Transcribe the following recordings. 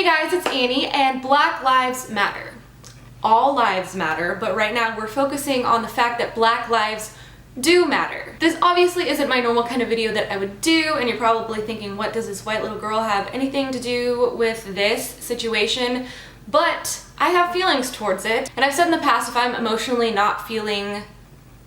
Hey guys, it's Annie, and Black Lives Matter. All lives matter, but right now we're focusing on the fact that Black lives do matter. This obviously isn't my normal kind of video that I would do, and you're probably thinking, what does this white little girl have anything to do with this situation? But I have feelings towards it, and I've said in the past, if I'm emotionally not feeling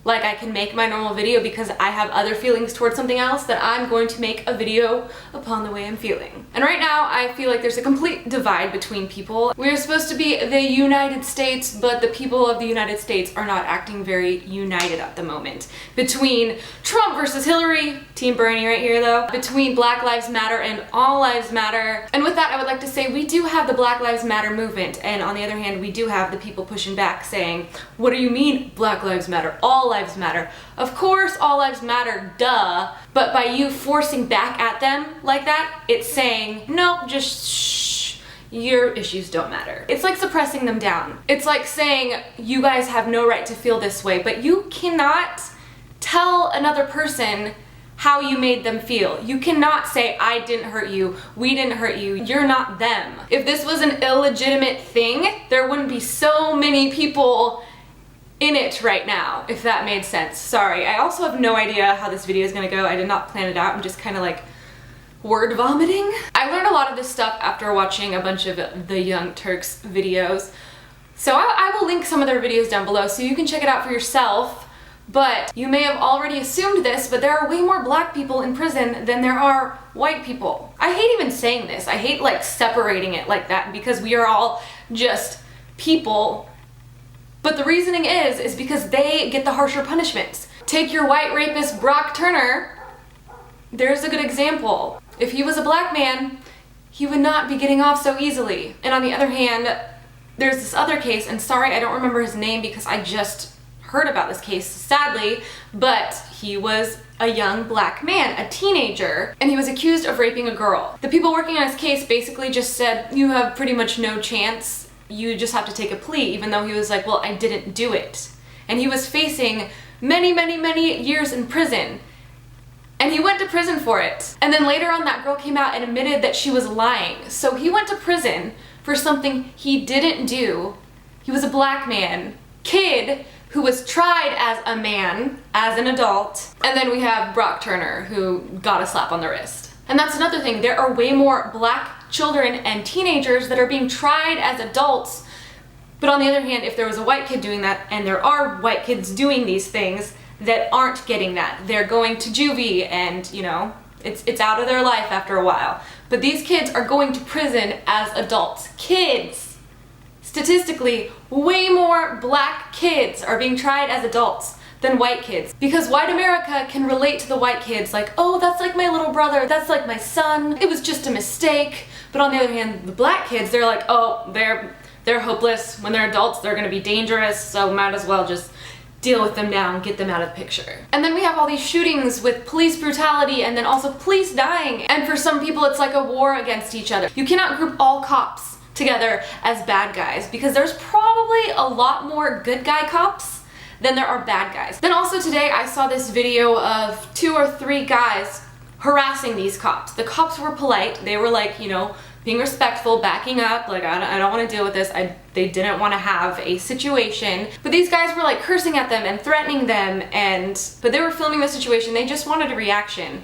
like I can make my normal video because I have other feelings towards something else, that I'm going to make a video upon the way I'm feeling. And right now I feel like there's a complete divide between people. We're supposed to be the United States, but the people of the United States are not acting very united at the moment. Between Trump versus Hillary, Team Bernie right here though, between Black Lives Matter and All Lives Matter. And with that, I would like to say we do have the Black Lives Matter movement, and on the other hand, we do have the people pushing back saying, what do you mean Black Lives Matter? All lives matter. Of course all lives matter, duh, but by you forcing back at them like that, it's saying, nope, just shh, your issues don't matter. It's like suppressing them down. It's like saying, you guys have no right to feel this way, but you cannot tell another person how you made them feel. You cannot say, I didn't hurt you, we didn't hurt you, you're not them. If this was an illegitimate thing, there wouldn't be so many people in it right now, if that made sense. Sorry, I also have no idea how this video is gonna go. I did not plan it out. I'm just kind of like word vomiting. I learned a lot of this stuff after watching a bunch of the Young Turks videos. So I will link some of their videos down below so you can check it out for yourself. But you may have already assumed this, but there are way more black people in prison than there are white people. I hate even saying this. I hate like separating it like that because we are all just people. But the reasoning is because they get the harsher punishments. Take your white rapist Brock Turner. There's a good example. If he was a black man, he would not be getting off so easily. And on the other hand, there's this other case, and sorry I don't remember his name because I just heard about this case, sadly, but he was a young black man, a teenager, and he was accused of raping a girl. The people working on his case basically just said, you have pretty much no chance. You just have to take a plea, even though he was like, well, I didn't do it. And he was facing many, many, many years in prison. And he went to prison for it. And then later on, that girl came out and admitted that she was lying. So he went to prison for something he didn't do. He was a black man, kid, who was tried as a man, as an adult. And then we have Brock Turner, who got a slap on the wrist. And that's another thing. There are way more black children and teenagers that are being tried as adults, but on the other hand, if there was a white kid doing that, and there are white kids doing these things that aren't getting that, they're going to juvie and, you know, it's out of their life after a while. But these kids are going to prison as adults. Kids! Statistically, way more black kids are being tried as adults than white kids. Because white America can relate to the white kids like, oh, that's like my little brother, that's like my son, it was just a mistake. But on the other hand, the black kids, they're like, oh, they're hopeless. When they're adults, they're gonna be dangerous, so might as well just deal with them now and get them out of the picture. And then we have all these shootings with police brutality and then also police dying. And for some people, it's like a war against each other. You cannot group all cops together as bad guys because there's probably a lot more good guy cops than there are bad guys. Then also today I saw this video of 2 or 3 guys harassing these cops. The cops were polite. They were like, you know, being respectful, backing up, like I don't want to deal with this. They didn't want to have a situation. But these guys were like cursing at them and threatening them, but they were filming the situation. They just wanted a reaction.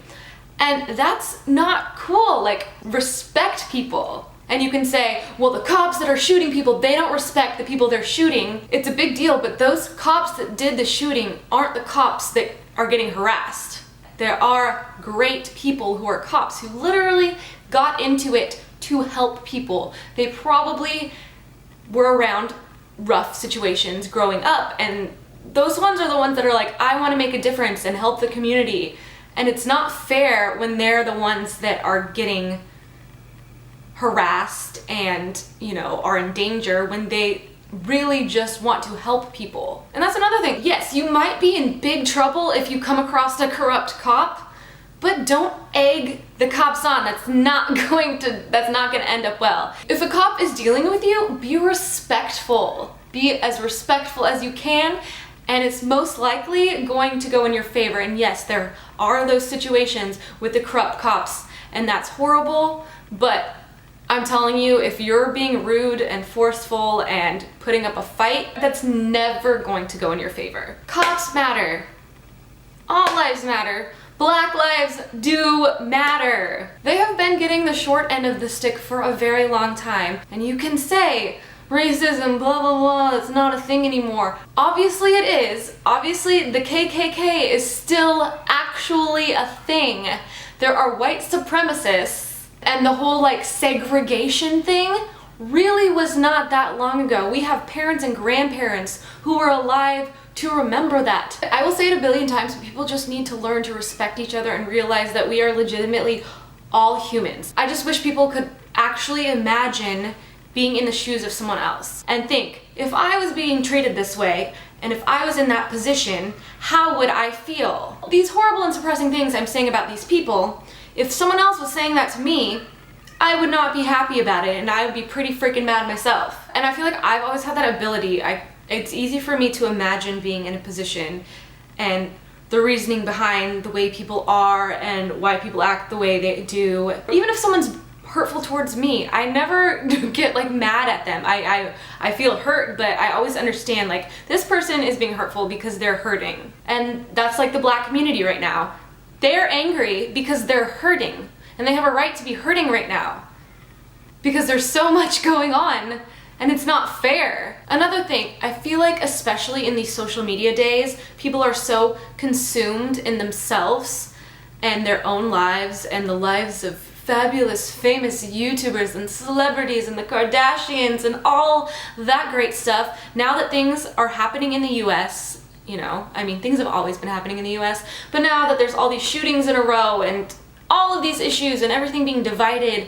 And that's not cool. Like, respect people. And you can say, well, the cops that are shooting people, they don't respect the people they're shooting. It's a big deal, but those cops that did the shooting aren't the cops that are getting harassed. There are great people who are cops who literally got into it to help people. They probably were around rough situations growing up, and those ones are the ones that are like, I want to make a difference and help the community. And it's not fair when they're the ones that are getting harassed and, you know, are in danger when they really just want to help people. And that's another thing. Yes, you might be in big trouble if you come across a corrupt cop, but don't egg the cops on. That's not gonna end up well. If a cop is dealing with you, be respectful. Be as respectful as you can, and it's most likely going to go in your favor. And yes, there are those situations with the corrupt cops, and that's horrible, but I'm telling you, if you're being rude and forceful and putting up a fight, that's never going to go in your favor. Cops matter. All lives matter. Black lives do matter. They have been getting the short end of the stick for a very long time. And you can say, racism, blah, blah, blah, it's not a thing anymore. Obviously it is. Obviously the KKK is still actually a thing. There are white supremacists, and the whole like segregation thing really was not that long ago. We have parents and grandparents who were alive to remember that. I will say it a billion times, but people just need to learn to respect each other and realize that we are legitimately all humans. I just wish people could actually imagine being in the shoes of someone else and think, if I was being treated this way, and if I was in that position, how would I feel? These horrible and suppressing things I'm saying about these people, if someone else was saying that to me, I would not be happy about it, and I would be pretty freaking mad myself. And I feel like I've always had that ability. It's easy for me to imagine being in a position and the reasoning behind the way people are and why people act the way they do. Even if someone's hurtful towards me, I never get like mad at them. I feel hurt, but I always understand like this person is being hurtful because they're hurting. And that's like the Black community right now. They're angry because they're hurting, and they have a right to be hurting right now because there's so much going on and it's not fair. Another thing, I feel like especially in these social media days, people are so consumed in themselves and their own lives and the lives of fabulous famous YouTubers and celebrities and the Kardashians and all that great stuff. Now that things are happening in the US, you know, I mean, things have always been happening in the US, but now that there's all these shootings in a row and all of these issues and everything being divided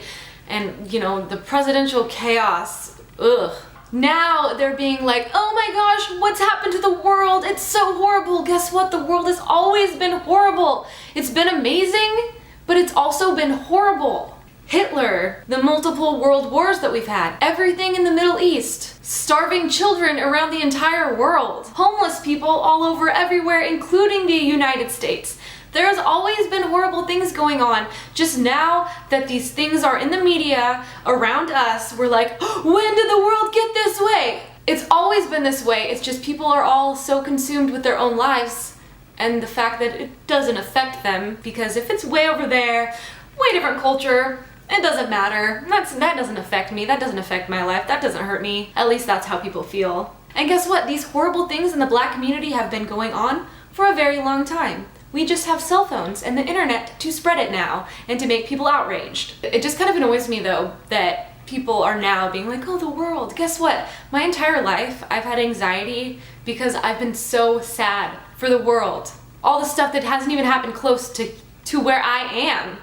and, you know, the presidential chaos, ugh. Now they're being like, oh my gosh, what's happened to the world? It's so horrible. Guess what? The world has always been horrible. It's been amazing, but it's also been horrible. Hitler, the multiple world wars that we've had, everything in the Middle East, starving children around the entire world, homeless people all over everywhere, including the United States. There's always been horrible things going on. Just now that these things are in the media around us, we're like, when did the world get this way? It's always been this way. It's just people are all so consumed with their own lives and the fact that it doesn't affect them, because if it's way over there, way different culture, it doesn't matter. That doesn't affect me. That doesn't affect my life. That doesn't hurt me. At least that's how people feel. And guess what? These horrible things in the Black community have been going on for a very long time. We just have cell phones and the internet to spread it now and to make people outraged. It just kind of annoys me though that people are now being like, oh, the world. Guess what? My entire life I've had anxiety because I've been so sad for the world. All the stuff that hasn't even happened close to where I am.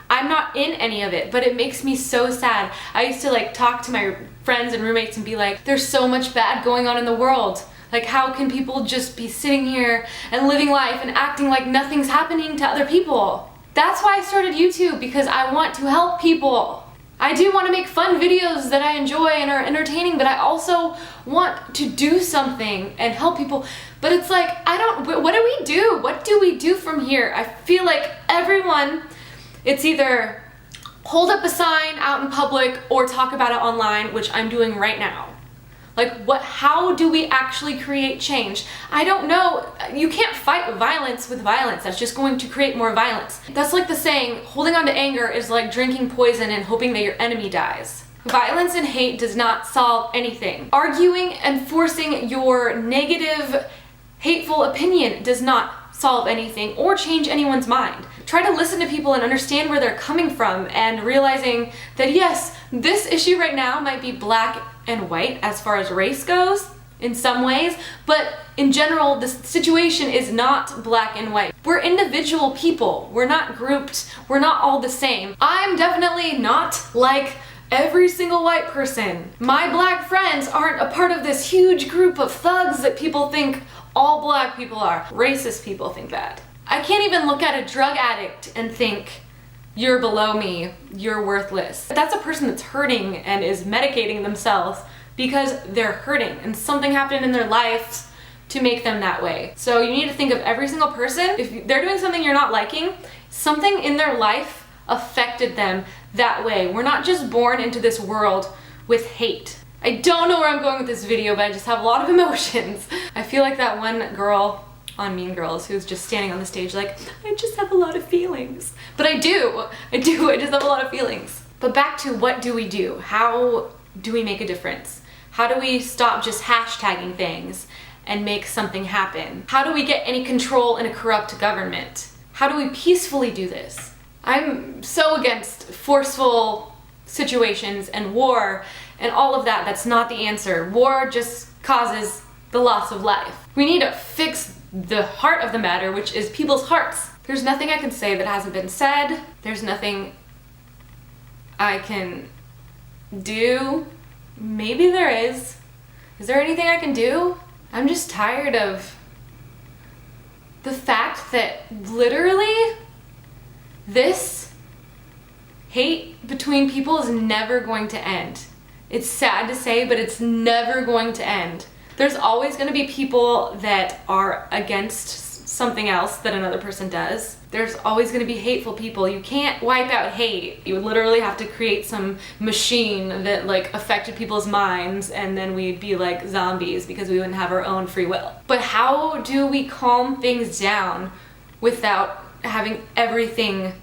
I'm not in any of it, but it makes me so sad. I used to like talk to my friends and roommates and be like, there's so much bad going on in the world. Like, how can people just be sitting here and living life and acting like nothing's happening to other people? That's why I started YouTube, because I want to help people. I do want to make fun videos that I enjoy and are entertaining, but I also want to do something and help people. But it's like, what do we do? What do we do from here? I feel like everyone, it's either hold up a sign out in public or talk about it online, which I'm doing right now. Like, how do we actually create change? I don't know. You can't fight violence with violence. That's just going to create more violence. That's like the saying, holding on to anger is like drinking poison and hoping that your enemy dies. Violence and hate does not solve anything. Arguing and forcing your negative, hateful opinion does not solve anything or change anyone's mind. Try to listen to people and understand where they're coming from, and realizing that yes, this issue right now might be black and white as far as race goes in some ways, but in general the situation is not black and white. We're individual people. We're not grouped. We're not all the same. I'm definitely not like every single white person. My black friends aren't a part of this huge group of thugs that people think all black people are. Racist people think that. I can't even look at a drug addict and think, you're below me, you're worthless. That's a person that's hurting and is medicating themselves because they're hurting and something happened in their life to make them that way. So you need to think of every single person. If they're doing something you're not liking, something in their life affected them that way. We're not just born into this world with hate. I don't know where I'm going with this video, but I just have a lot of emotions. I feel like that one girl on Mean Girls who's just standing on the stage like, I just have a lot of feelings. But I do, I just have a lot of feelings. But back to what do we do? How do we make a difference? How do we stop just hashtagging things and make something happen? How do we get any control in a corrupt government? How do we peacefully do this? I'm so against forceful situations and war and all of that. That's not the answer. War just causes the loss of life. We need to fix the heart of the matter, which is people's hearts. There's nothing I can say that hasn't been said. There's nothing I can do. Maybe there is. Is there anything I can do? I'm just tired of the fact that literally this hate between people is never going to end. It's sad to say, but it's never going to end. There's always going to be people that are against something else that another person does. There's always going to be hateful people. You can't wipe out hate. You would literally have to create some machine that like affected people's minds, and then we'd be like zombies because we wouldn't have our own free will. But how do we calm things down without having everything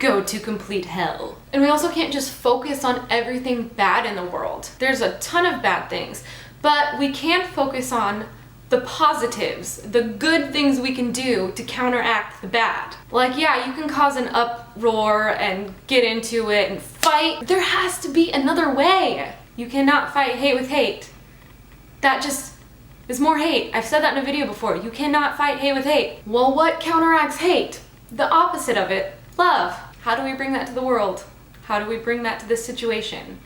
go to complete hell? And we also can't just focus on everything bad in the world. There's a ton of bad things, but we can focus on the positives, the good things we can do to counteract the bad. Like, yeah, you can cause an uproar and get into it and fight. There has to be another way. You cannot fight hate with hate. That just is more hate. I've said that in a video before. You cannot fight hate with hate. Well, what counteracts hate? The opposite of it, love. How do we bring that to the world? How do we bring that to this situation?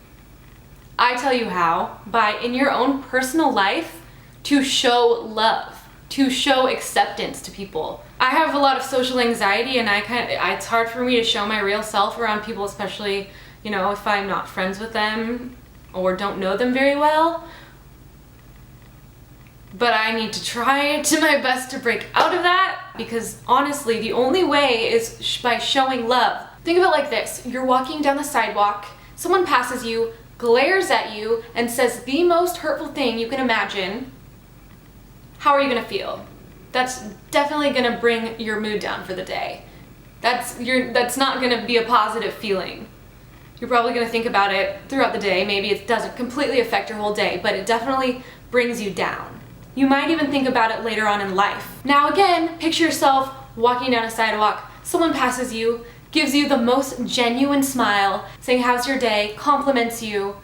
I tell you how, by in your own personal life, to show love, to show acceptance to people. I have a lot of social anxiety, and it's hard for me to show my real self around people, especially, you know, if I'm not friends with them or don't know them very well. But I need to try to my best to break out of that, because honestly, the only way is by showing love. Think of it like this. You're walking down the sidewalk, someone passes you, glares at you, and says the most hurtful thing you can imagine. How are you gonna feel? That's definitely gonna bring your mood down for the day. That's not gonna be a positive feeling. You're probably gonna think about it throughout the day. Maybe it doesn't completely affect your whole day, but it definitely brings you down. You might even think about it later on in life. Now again, picture yourself walking down a sidewalk, someone passes you, gives you the most genuine smile, saying how's your day, compliments you.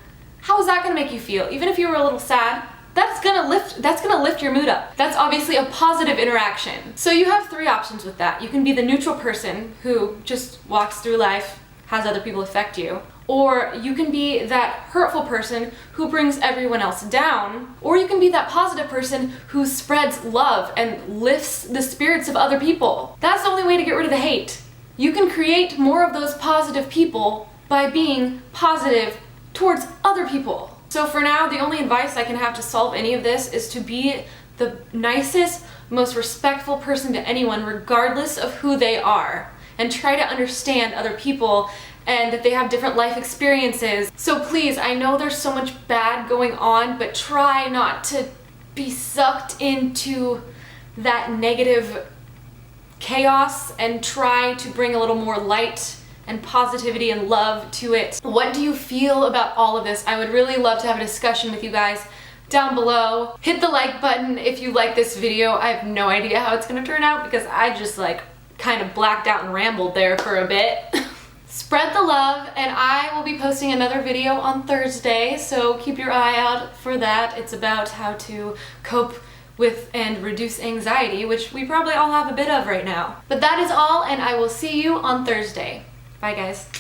How is that gonna make you feel? Even if you were a little sad, that's gonna lift your mood up. That's obviously a positive interaction. So you have three options with that. You can be the neutral person who just walks through life, has other people affect you. Or you can be that hurtful person who brings everyone else down. Or you can be that positive person who spreads love and lifts the spirits of other people. That's the only way to get rid of the hate. You can create more of those positive people by being positive towards other people. So for now, the only advice I can have to solve any of this is to be the nicest, most respectful person to anyone, regardless of who they are, and try to understand other people and that they have different life experiences. So please, I know there's so much bad going on, but try not to be sucked into that negative chaos and try to bring a little more light and positivity and love to it. What do you feel about all of this? I would really love to have a discussion with you guys down below. Hit the like button if you like this video. I have no idea how it's gonna turn out because I just like kind of blacked out and rambled there for a bit. Spread the love, and I will be posting another video on Thursday, so keep your eye out for that. It's about how to cope with and reduce anxiety, which we probably all have a bit of right now. But that is all, and I will see you on Thursday. Bye guys.